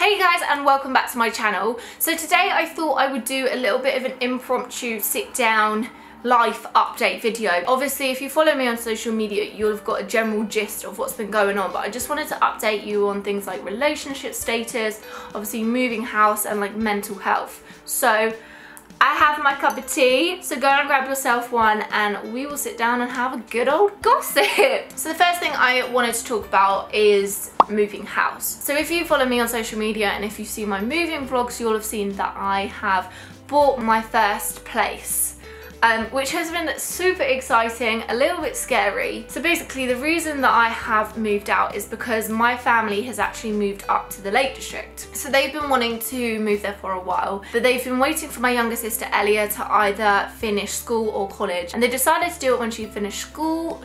Hey guys, and welcome back to my channel. So today I thought I would do a little bit of an impromptu sit down life update video. Obviously if you follow me on social media you'll have got a general gist of what's been going on, but I just wanted to update you on things like relationship status, obviously moving house, and like mental health. So I have my cup of tea, so go and grab yourself one and we will sit down and have a good old gossip. So the first thing I wanted to talk about is moving house. So if you follow me on social media and if you see my moving vlogs, you'll have seen that I have bought my first place. Which has been super exciting, a little bit scary. So basically the reason that I have moved out is because my family has actually moved up to the Lake District. So they've been wanting to move there for a while, but they've been waiting for my younger sister Elia to either finish school or college, and they decided to do it when she finished school.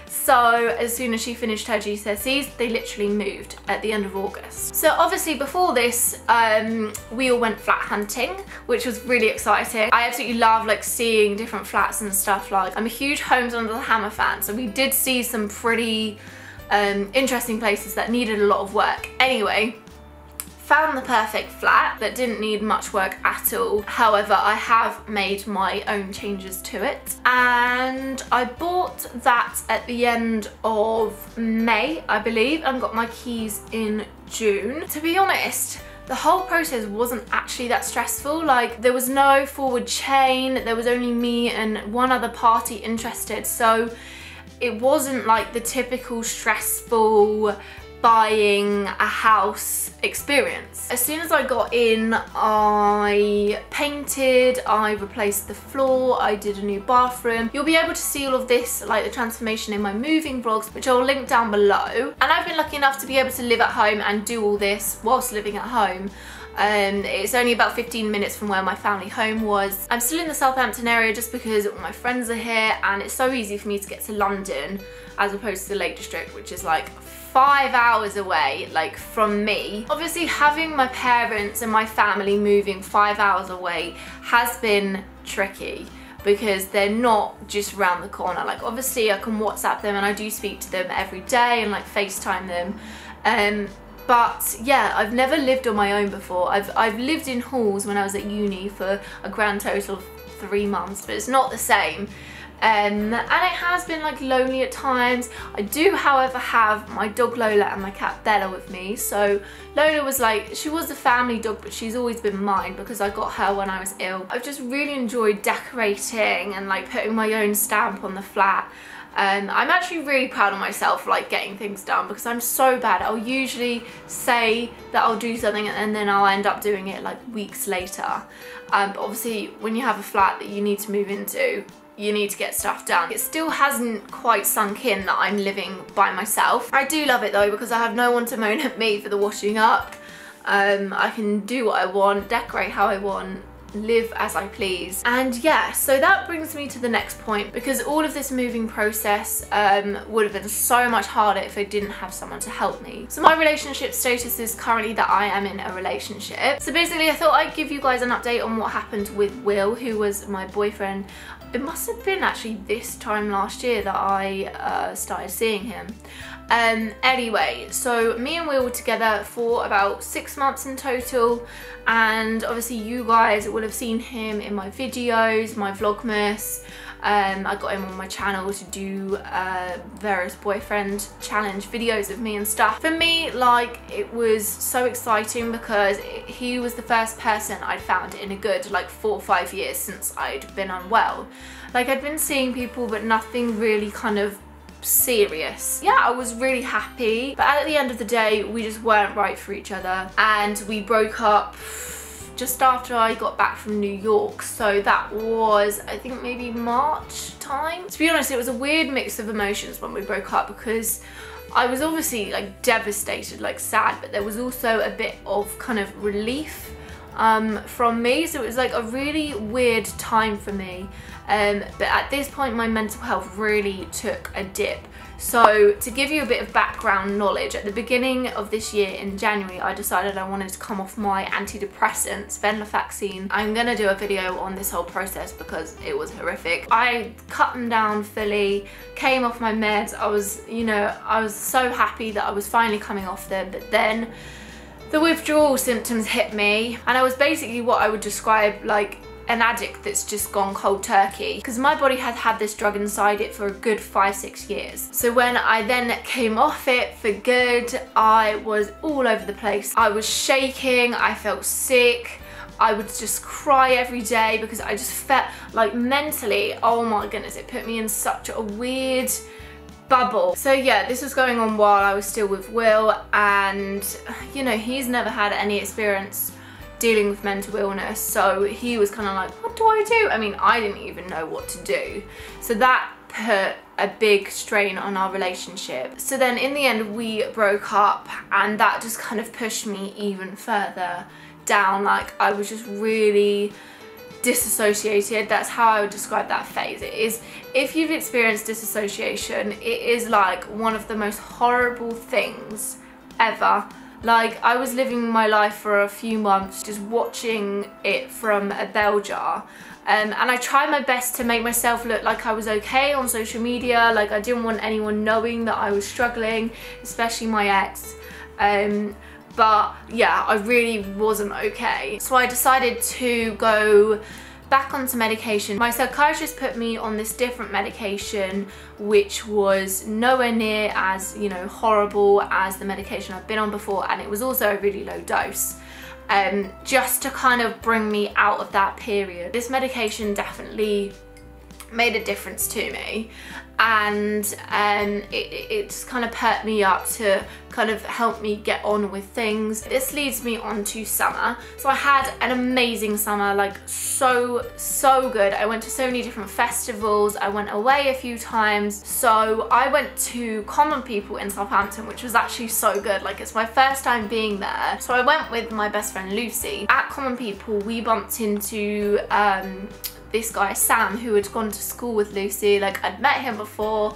So as soon as she finished her GCSEs, they literally moved at the end of August. So obviously before this, we all went flat hunting, which was really exciting. I absolutely love like seeing different flats and stuff. Like, I'm a huge Homes Under the Hammer fan, so we did see some pretty interesting places that needed a lot of work. Anyway, found the perfect flat that didn't need much work at all. However, I have made my own changes to it, and I bought that at the end of May, I believe, and got my keys in June. To be honest, the whole process wasn't actually that stressful. Like, there was no forward chain, there was only me and one other party interested, so it wasn't like the typical stressful buying a house experience. As soon as I got in, I painted, I replaced the floor, I did a new bathroom. You'll be able to see all of this, like the transformation, in my moving vlogs, which I'll link down below. And I've been lucky enough to be able to live at home and do all this whilst living at home. It's only about 15 minutes from where my family home was. I'm still in the Southampton area just because all my friends are here, and it's so easy for me to get to London as opposed to the Lake District, which is like 5 hours away, like, from me. Obviously having my parents and my family moving 5 hours away has been tricky because they're not just round the corner. Like, obviously I can WhatsApp them and I do speak to them every day and like FaceTime them. But yeah, I've never lived on my own before. I've lived in halls when I was at uni for a grand total of 3 months, but it's not the same. And it has been like lonely at times. I do, however, have my dog Lola and my cat Bella with me. So Lola was like, she was a family dog, but she's always been mine because I got her when I was ill. I've just really enjoyed decorating and like putting my own stamp on the flat. I'm actually really proud of myself for like getting things done because I'm so bad. I'll usually say that I'll do something and then I'll end up doing it like weeks later. But obviously when you have a flat that you need to move into, you need to get stuff done. It still hasn't quite sunk in that I'm living by myself. I do love it though because I have no one to moan at me for the washing up. I can do what I want, decorate how I want, live as I please. And yeah, so that brings me to the next point, because all of this moving process would have been so much harder if I didn't have someone to help me. So my relationship status is currently that I am in a relationship. So basically I thought I'd give you guys an update on what happened with Will, who was my boyfriend. It must have been actually this time last year that I started seeing him. Anyway, so me and Will were together for about 6 months in total, and obviously you guys will have seen him in my videos, my Vlogmas. I got him on my channel to do various boyfriend challenge videos of me and stuff. For me, like, it was so exciting because he was the first person I'd found in a good like 4 or 5 years since I'd been unwell. Like, I'd been seeing people but nothing really kind of serious. Yeah, I was really happy, but at the end of the day we just weren't right for each other, and we broke up just after I got back from New York. So that was, I think, maybe March time. To be honest, it was a weird mix of emotions when we broke up because I was obviously like devastated, like sad, but there was also a bit of kind of relief from me. So it was like a really weird time for me. But at this point my mental health really took a dip. So to give you a bit of background knowledge, at the beginning of this year in January I decided I wanted to come off my antidepressants, venlafaxine. I'm gonna do a video on this whole process because it was horrific. I cut them down fully, came off my meds. I was, you know, I was so happy that I was finally coming off them, but then the withdrawal symptoms hit me, and I was basically what I would describe like an addict that's just gone cold turkey, because my body had had this drug inside it for a good 5-6 years. So when I then came off it for good, I was all over the place. I was shaking, I felt sick, I would just cry every day because I just felt like mentally, oh my goodness, it put me in such a weird bubble. So yeah, this was going on while I was still with Will, and you know, he's never had any experience dealing with mental illness, so he was kind of like, what do I do? I mean, I didn't even know what to do. So that put a big strain on our relationship. So then in the end we broke up, and that just kind of pushed me even further down. Like, I was just really disassociated. That's how I would describe that phase. It is, if you've experienced disassociation, it is like one of the most horrible things ever. Like, I was living my life for a few months just watching it from a bell jar, and I tried my best to make myself look like I was okay on social media. Like, I didn't want anyone knowing that I was struggling, especially my ex. But yeah, I really wasn't okay. So I decided to go back onto medication. My psychiatrist put me on this different medication, which was nowhere near as, you know, horrible as the medication I've been on before, and it was also a really low dose, just to kind of bring me out of that period. This medication definitely made a difference to me, and it just kind of perked me up to kind of help me get on with things. This leads me on to summer. So I had an amazing summer, like so good. I went to so many different festivals, I went away a few times. So I went to Common People in Southampton, which was actually so good. Like, it's my first time being there. So I went with my best friend Lucy. At Common People we bumped into this guy Sam, who had gone to school with Lucy. Like, I'd met him before,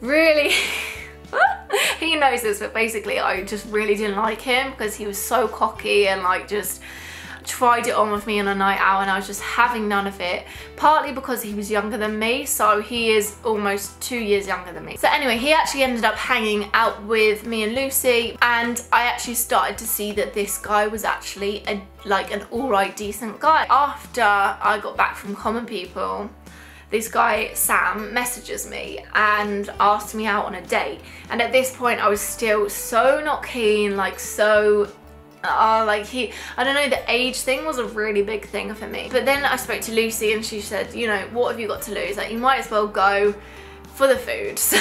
really. He knows this, but basically I just really didn't like him because he was so cocky and like just tried it on with me on a night out, and I was just having none of it, partly because he was younger than me. So he is almost 2 years younger than me. So anyway, he actually ended up hanging out with me and Lucy, and I actually started to see that this guy was actually like an alright decent guy. After I got back from Common People, this guy Sam messages me and asked me out on a date, and at this point I was still so not keen, like so like I don't know, the age thing was a really big thing for me. But then I spoke to Lucy and she said, you know, what have you got to lose? Like, you might as well go for the food. So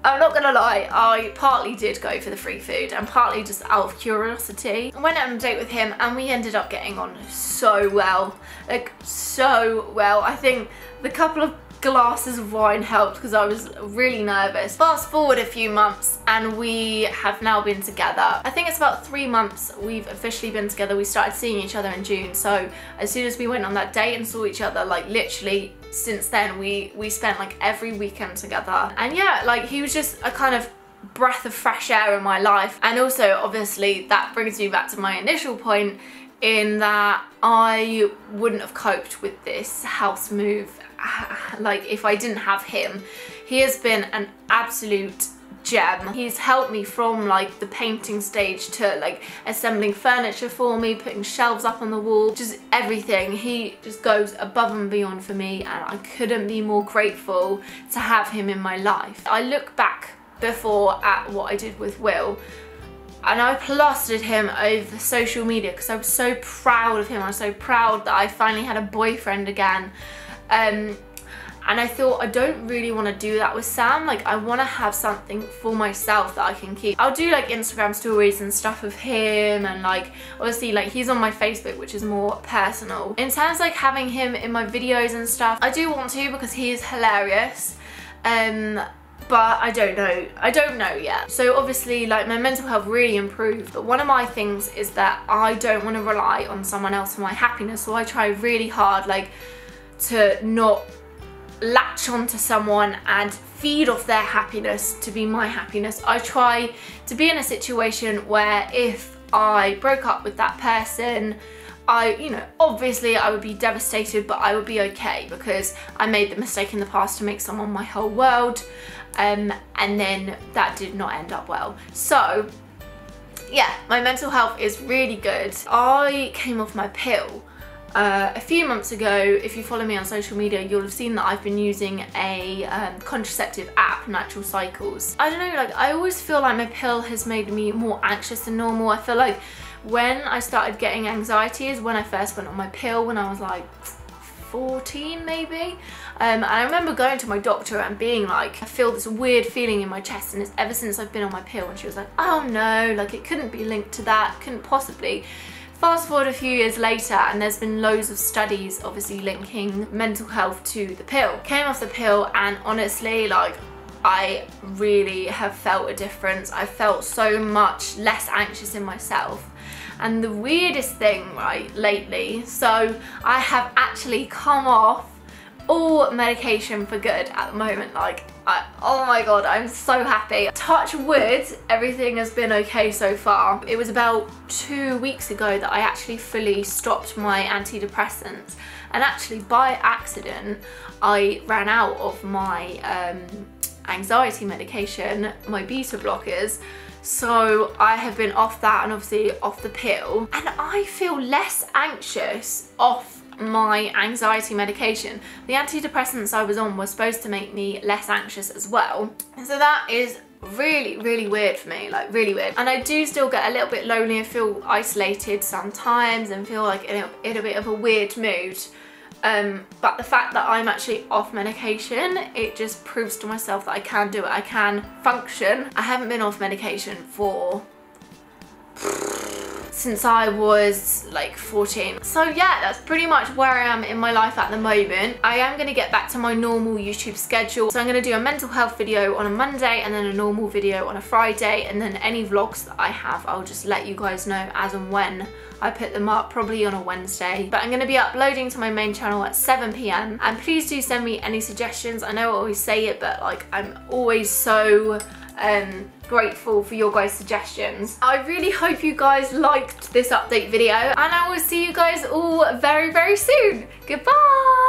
I'm not gonna lie, I partly did go for the free food and partly just out of curiosity. I went on a date with him and we ended up getting on so well, like so well. I think the couple of glasses of wine helped because I was really nervous. Fast forward a few months and we have now been together. I think it's about 3 months we've officially been together. We started seeing each other in June, so as soon as we went on that date and saw each other, like literally since then we spent like every weekend together. And yeah, like he was just a kind of breath of fresh air in my life. And also obviously that brings me back to my initial point, in that I wouldn't have coped with this house move like if I didn't have him. He has been an absolute gem. He's helped me from like the painting stage to like assembling furniture for me, putting shelves up on the wall, just everything. He just goes above and beyond for me, and I couldn't be more grateful to have him in my life. I look back before at what I did with Will, and I plastered him over social media because I was so proud of him. I was so proud that I finally had a boyfriend again. And I thought, I don't really want to do that with Sam. Like, I want to have something for myself that I can keep. I'll do like Instagram stories and stuff of him, and like obviously like he's on my Facebook, which is more personal. In terms of like having him in my videos and stuff, I do want to because he is hilarious. But I don't know yet. So obviously like my mental health really improved, but one of my things is that I don't want to rely on someone else for my happiness. So I try really hard like to not latch onto someone and feed off their happiness to be my happiness. I try to be in a situation where if I broke up with that person, you know, obviously I would be devastated, but I would be okay because I made the mistake in the past to make someone my whole world, and then that did not end up well. So yeah, my mental health is really good. I came off my pill a few months ago. If you follow me on social media, you'll have seen that I've been using a contraceptive app, Natural Cycles. I don't know, like I always feel like my pill has made me more anxious than normal. I feel like when I started getting anxiety is when I first went on my pill, when I was like 14 maybe. And I remember going to my doctor and being like, I feel this weird feeling in my chest, and it's ever since I've been on my pill. And she was like, oh no, like it couldn't be linked to that, couldn't possibly. Fast forward a few years later, and there's been loads of studies obviously linking mental health to the pill. Came off the pill, and honestly, like I really have felt a difference. I felt so much less anxious in myself. And the weirdest thing, right, lately, so I have actually come off all medication for good at the moment. Like, oh my god, I'm so happy. Touch wood, everything has been okay so far. It was about 2 weeks ago that I actually fully stopped my antidepressants, and actually by accident I ran out of my anxiety medication, my beta blockers. So I have been off that and obviously off the pill, and I feel less anxious off my anxiety medication. The antidepressants I was on were supposed to make me less anxious as well, and so that is really, really weird for me, like really weird. And I do still get a little bit lonely and feel isolated sometimes and feel like in a bit of a weird mood. But the fact that I'm actually off medication, it just proves to myself that I can do it, I can function. I haven't been off medication for since I was like 14. So yeah, that's pretty much where I am in my life at the moment. I am going to get back to my normal YouTube schedule. So I'm going to do a mental health video on a Monday, and then a normal video on a Friday, and then any vlogs that I have, I'll just let you guys know as and when I put them up, probably on a Wednesday. But I'm going to be uploading to my main channel at 7 PM, and please do send me any suggestions. I know I always say it, but like I'm always so grateful for your guys' suggestions. I really hope you guys liked this update video, and I will see you guys all very, very soon. Goodbye!